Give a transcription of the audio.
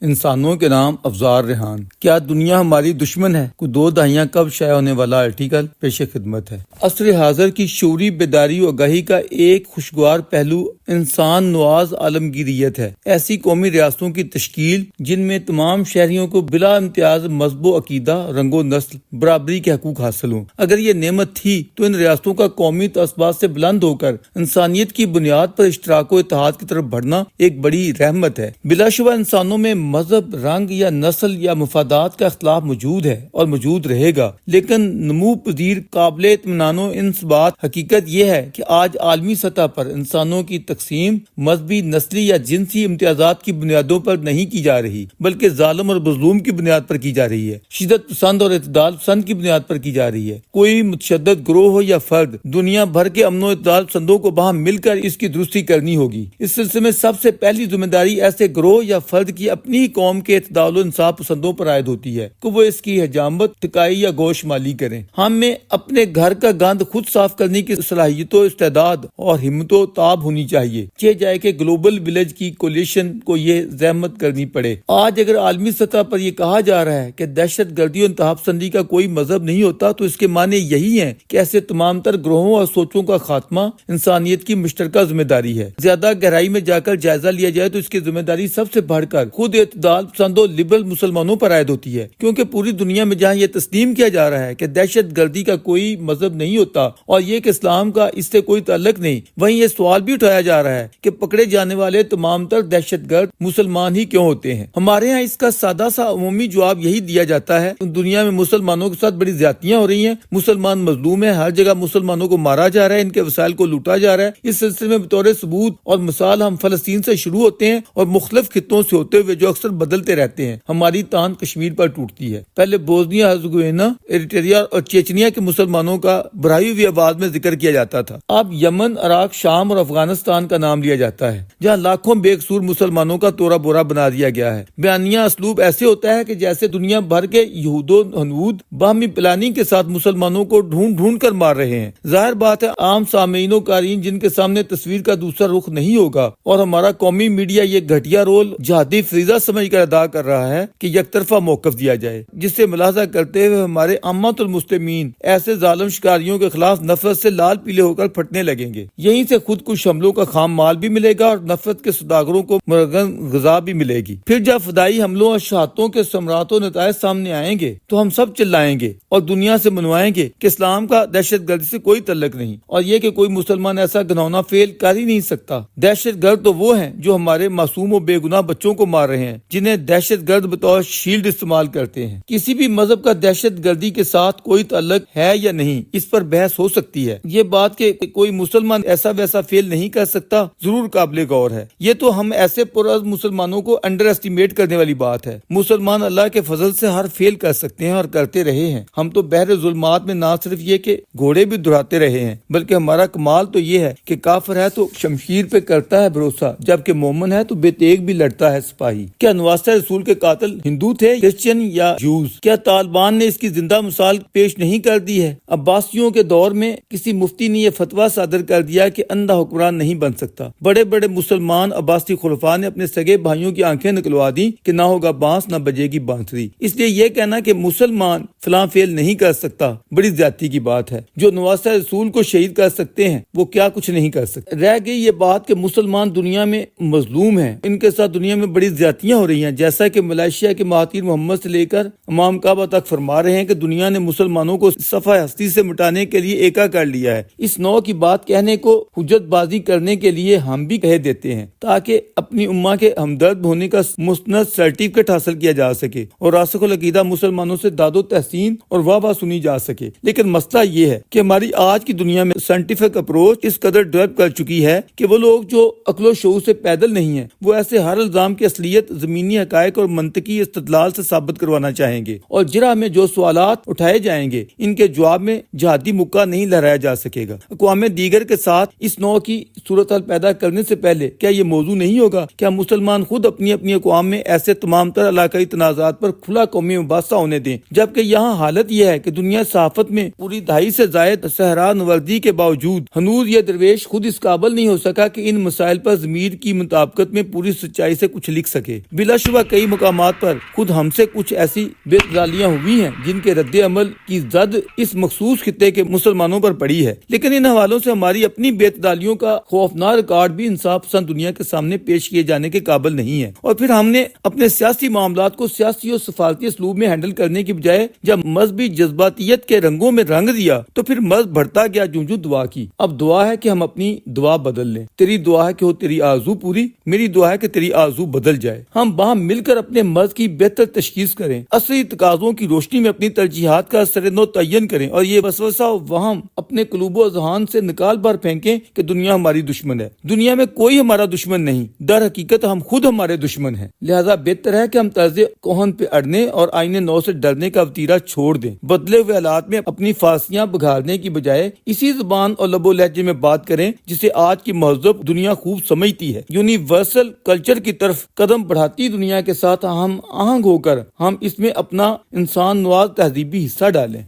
انسانوں کے نام افزار ریحان، کیا دنیا ہماری دشمن ہے؟ کوئی 2 دہائیاں کب شائع ہونے والا آرٹیکل پیش خدمت ہے۔ عصر حاضر کی شعوری بیداری و آگاہی کا ایک خوشگوار پہلو انسان نواز عالمگیریت ہے۔ ایسی قومی ریاستوں کی تشکیل جن میں تمام شہریوں کو بلا امتیاز مذہب و عقیدہ، رنگ و نسل برابری کے حقوق حاصل ہوں۔ اگر یہ نعمت تھی تو ان ریاستوں کا قومی تعصبات سے بلند ہو کر انسانیت کی بنیاد پر اشتراک و اتحاد کی طرف بڑھنا ایک بڑی رحمت ہے۔ بلا شبہ انسانوں میں مذہب، رنگ یا نسل یا مفادات کا اختلاف موجود ہے اور موجود رہے گا، لیکن نمو پذیر قابل اطمینان و انضباط حقیقت یہ ہے کہ آج عالمی سطح پر انسانوں کی تقسیم مذہبی، نسلی یا جنسی امتیازات کی بنیادوں پر نہیں کی جا رہی، بلکہ ظالم اور مظلوم کی بنیاد پر کی جا رہی ہے، شدت پسند اور اعتدال پسند کی بنیاد پر کی جا رہی ہے۔ کوئی متشدد گروہ ہو یا فرد، دنیا بھر کے امن و اعتدال پسندوں کو باہم مل کر اس کی درستی کرنی ہوگی۔ اس سلسلے میں سب سے پہلی ذمہ داری ایسے گروہ یا فرد کی اپنی قوم کے اعتدال و انصاف پسندوں پر عائد ہوتی ہے کہ وہ اس کی حجامت، ٹکائی یا گوش مالی کریں۔ ہمیں اپنے گھر کا گند خود صاف کرنے کی صلاحیت و استعداد اور ہمت و تاب ہونی چاہیے، چاہے جائے کہ گلوبل ولیج کی کولیشن کو یہ زحمت کرنی پڑے۔ آج اگر عالمی سطح پر یہ کہا جا رہا ہے کہ دہشت گردی اور انتہا پسندی کا کوئی مذہب نہیں ہوتا، تو اس کے معنی یہی ہیں کہ ایسے تمام تر گروہوں اور سوچوں کا خاتمہ انسانیت کی مشترکہ ذمہ داری ہے۔ زیادہ گہرائی میں جا کر جائزہ لیا جائے تو اس کی ذمہ داری سب سے بڑھ کر خود اعتدال پسند و لبرل مسلمانوں پر عائد ہوتی ہے، کیونکہ پوری دنیا میں جہاں یہ تسلیم کیا جا رہا ہے کہ دہشت گردی کا کوئی مذہب نہیں ہوتا اور یہ کہ اسلام کا اس سے کوئی تعلق نہیں، وہیں یہ سوال بھی اٹھایا جا رہا ہے کہ پکڑے جانے والے تمام تر دہشت گرد مسلمان ہی کیوں ہوتے ہیں؟ ہمارے ہاں اس کا سادہ سا عمومی جواب یہی دیا جاتا ہے، دنیا میں مسلمانوں کے ساتھ بڑی زیادتیاں ہو رہی ہیں، مسلمان مظلوم ہیں، ہر جگہ مسلمانوں کو مارا جا رہا ہے، ان کے وسائل کو لوٹا جا رہا ہے۔ اس سلسلے میں بطور ثبوت اور مثال ہم فلسطین سے شروع ہوتے ہیں اور مختلف خطوں سے ہوتے ہوئے جو اکثر بدلتے رہتے ہیں۔ ہماری تان کشمیر پر ٹوٹتی ہے۔ پہلے بوسنیا ہرزگووینا، ایریٹریا اور چیچنیا کے مسلمانوں کا بڑھائی ہوئی آواز میں ذکر کیا جاتا تھا۔ اب یمن، عراق، شام اور افغانستان کا نام لیا جاتا ہے، جہاں لاکھوں بے قصور مسلمانوں کا تورا بورا بنا دیا گیا ہے۔ بیانیہ اسلوب ایسے ہوتا ہے کہ جیسے دنیا بھر کے یہود و ہنود باہمی پلاننگ کے ساتھ مسلمانوں کو ڈھونڈ ڈھونڈ کر مار رہے ہیں۔ ظاہر بات ہے عام سامعین و قارئین جن کے سامنے تصویر کا دوسرا رخ نہیں ہوگا، اور ہمارا قومی میڈیا یہ گھٹیا رول جہادی فریضہ سمجھ کر ادا کر رہا ہے کہ یک طرفہ موقف دیا جائے، جس سے ملاحظہ کرتے ہوئے ہمارے عامۃ المسلمین ایسے ظالم شکاریوں کے خلاف نفرت سے لال پیلے ہو کر پھٹنے لگیں گے۔ یہیں سے خود کش حملوں کا خام مال بھی ملے گا اور نفرت کے سوداگروں کو مرغن غذا بھی ملے گی۔ پھر جب فدائی حملوں اور شہادتوں کے ثمرات و نتائج سامنے آئیں گے تو ہم سب چلائیں گے اور دنیا سے منوائیں گے کہ اسلام کا دہشت گردی سے کوئی تعلق نہیں، اور یہ کہ کوئی مسلمان ایسا گھناؤنا فعل کر ہی نہیں سکتا۔ دہشت گرد تو وہ ہیں جو ہمارے معصوم و بے گناہ بچوں کو مار رہے ہیں، جنہیں دہشت گرد بطور شیلڈ استعمال کرتے ہیں۔ کسی بھی مذہب کا دہشت گردی کے ساتھ کوئی تعلق ہے یا نہیں، اس پر بحث ہو سکتی ہے۔ یہ بات کہ کوئی مسلمان ایسا ویسا فعل نہیں کر سکتا ضرور قابل غور ہے۔ یہ تو ہم ایسے پرعزم مسلمانوں کو انڈر ایسٹیمیٹ کرنے والی بات ہے۔ مسلمان اللہ کے فضل سے ہر فعل کر سکتے ہیں اور کرتے رہے ہیں۔ ہم تو بحر ظلمات میں نہ صرف یہ کہ گھوڑے بھی دہراتے رہے ہیں، بلکہ ہمارا کمال تو یہ ہے کہ کافر ہے تو شمشیر پہ کرتا ہے بھروسہ، جبکہ مومن ہے تو بے تیغ بھی لڑتا ہے سپاہی۔ کیا نواسہ رسول کے قاتل ہندو تھے، کرسچن یا جوز؟ کیا طالبان نے اس کی زندہ مثال پیش نہیں کر دی ہے؟ عباسیوں کے دور میں کسی مفتی نے یہ فتویٰ صادر کر دیا کہ اندھا حکمران نہیں بن سکتا۔ بڑے بڑے مسلمان عباسی خلفاء نے اپنے سگے بھائیوں کی آنکھیں نکلوا دی کہ نہ ہوگا بانس نہ بجے گی بانسری۔ اس لیے یہ کہنا کہ مسلمان فلاں فعل نہیں کر سکتا بڑی زیادتی کی بات ہے۔ جو نواسہ رسول کو شہید کر سکتے ہیں وہ کیا کچھ نہیں کر سکتے۔ رہ گئی یہ بات کہ مسلمان دنیا میں مظلوم ہیں، ان کے ساتھ دنیا میں بڑی زیادتیاں ہو رہی ہیں، جیسا کہ ملائیشیا کے مہاتیر محمد سے لے کر امام کعبہ تک فرما رہے ہیں کہ دنیا نے مسلمانوں کو صفحہ ہستی سے مٹانے کے لیے ایکا کر لیا ہے۔ اس نوع کی بات کہنے کو حجت بازی کرنے کے لیے ہم بھی کہہ دیتے ہیں، تاکہ اپنی امہ کے ہمدرد ہونے کا مستند سرٹیفکیٹ حاصل کیا جا سکے اور راسخ العقیدہ مسلمانوں سے داد و تحسین اور واہ واہ سنی جا سکے۔ لیکن مسئلہ یہ ہے کہ ہماری آج کی دنیا میں سائنٹیفک اپروچ اس قدر ڈیولپ کر چکی ہے کہ وہ لوگ جو عقل و شعور سے پیدل نہیں ہیں، وہ ایسے ہر الزام کی اصلیت زمینی حقائق اور منطقی استدلال سے ثابت کروانا چاہیں گے، اور جرح میں جو سوالات اٹھائے جائیں گے ان کے جواب میں جہادی مکہ نہیں لہرایا جا سکے گا۔ اقوام دیگر کے ساتھ اس نوع کی صورت مسائل پیدا کرنے سے پہلے کیا یہ موضوع نہیں ہوگا کہ ہم مسلمان خود اپنی اپنی اقوام میں ایسے تمام تر علاقائی تنازعات پر کھلا قومی مباحثہ ہونے دیں، جبکہ یہاں حالت یہ ہے کہ دنیا صحافت میں پوری دہائی سے زائد صحرا نوردی کے باوجود ہنوز یہ درویش خود اس قابل نہیں ہو سکا کہ ان مسائل پر ضمیر کی مطابقت میں پوری سچائی سے کچھ لکھ سکے۔ بلا شبہ کئی مقامات پر خود ہم سے کچھ ایسی بے دلالیاں ہوئی ہیں جن کے رد عمل کی زد اس مخصوص خطے کے مسلمانوں پر پڑی ہے، لیکن ان حوالوں سے ہماری اپنی بے دلالیوں کا خوفناک ریکارڈ بھی انصاف پسند دنیا کے سامنے پیش کیے جانے کے قابل نہیں ہے۔ اور پھر ہم نے اپنے سیاسی معاملات کو سیاسی اور سفارتی اسلوب میں ہینڈل کرنے کی بجائے جب مذہبی جذباتیت کے رنگوں میں رنگ دیا تو پھر مذہب بڑھتا گیا جو دعا کی۔ اب دعا ہے کہ ہم اپنی دعا بدل لیں۔ تیری دعا ہے کہ ہو تیری آرزو پوری، میری دعا ہے کہ تیری آرزو بدل جائے۔ ہم باہم مل کر اپنے مذہب کی بہتر تشخیص کریں، عصری تقاضوں کی روشنی میں اپنی ترجیحات کا سر نو تعین کریں اور یہ وسوسہ و وہم اپنے قلوب و اذہان سے نکال بھر پھینکیں کہ دنیا ہماری دشمن ہے۔ دنیا میں کوئی ہمارا دشمن نہیں، در حقیقت ہم خود ہمارے دشمن ہیں۔ لہذا بہتر ہے کہ ہم طرز کوہن پہ اڑنے اور آئین نو سے ڈرنے کا وتیرہ چھوڑ دیں۔ بدلے ہوئے حالات میں اپنی فاسیاں بگھارنے کی بجائے اسی زبان اور لب و لہجے میں بات کریں جسے آج کی مہذب دنیا خوب سمجھتی ہے۔ یونیورسل کلچر کی طرف قدم بڑھاتی دنیا کے ساتھ ہم آہنگ ہو کر ہم اس میں اپنا انسان نواز تہذیبی حصہ ڈالیں۔